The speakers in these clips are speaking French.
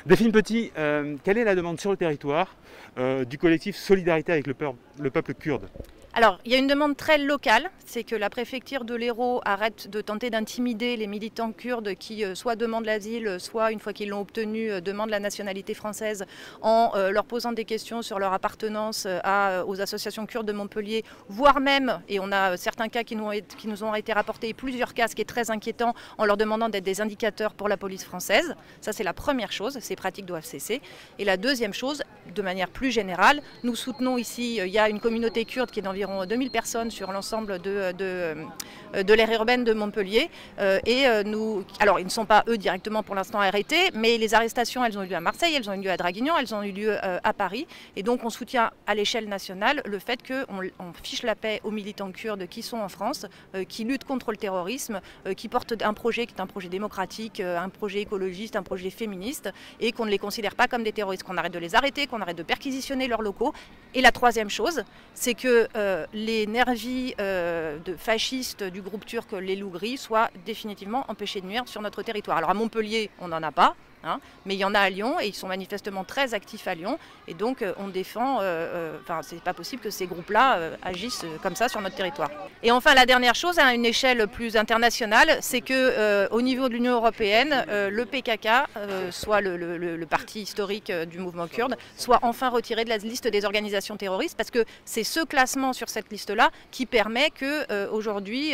Delphine Petit, quelle est la demande sur le territoire du collectif Solidarité avec le peuple kurde? Alors, il y a une demande très locale, c'est que la préfecture de l'Hérault arrête de tenter d'intimider les militants kurdes qui soit demandent l'asile, soit une fois qu'ils l'ont obtenu, demandent la nationalité française en leur posant des questions sur leur appartenance aux associations kurdes de Montpellier, voire même, et on a certains cas qui nous ont été rapportés, plusieurs cas, ce qui est très inquiétant, en leur demandant d'être des indicateurs pour la police française. Ça, c'est la première chose, ces pratiques doivent cesser. Et la deuxième chose, de manière plus générale, nous soutenons ici, il y a une communauté kurde qui est d'environ 2000 personnes sur l'ensemble de l'aire urbaine de Montpellier. Alors ils ne sont pas eux directement pour l'instant arrêtés, mais les arrestations elles ont eu lieu à Marseille, elles ont eu lieu à Draguignan, elles ont eu lieu à Paris. Et donc on soutient à l'échelle nationale le fait qu'on fiche la paix aux militants kurdes qui sont en France, qui luttent contre le terrorisme, qui portent un projet qui est un projet démocratique, un projet écologiste, un projet féministe, et qu'on ne les considère pas comme des terroristes, qu'on arrête de les arrêter, qu'on arrête de perquisitionner leurs locaux. Et la troisième chose, c'est que les nervis de fascistes du groupe turc les loups gris soient définitivement empêchés de nuire sur notre territoire. Alors à Montpellier, on n'en a pas, mais il y en a à Lyon et ils sont manifestement très actifs à Lyon. Et donc on défend, c'est pas possible que ces groupes-là agissent comme ça sur notre territoire. Et enfin la dernière chose, à une échelle plus internationale, c'est que au niveau de l'Union européenne, le PKK, soit le parti historique du mouvement kurde, soit enfin retiré de la liste des organisations terroristes, parce que c'est ce classement sur cette liste-là qui permet que aujourd'hui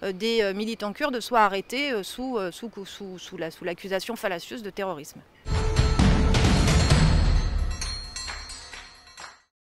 des militants kurdes soient arrêtés sous l'accusation fallacieuse de terrorisme.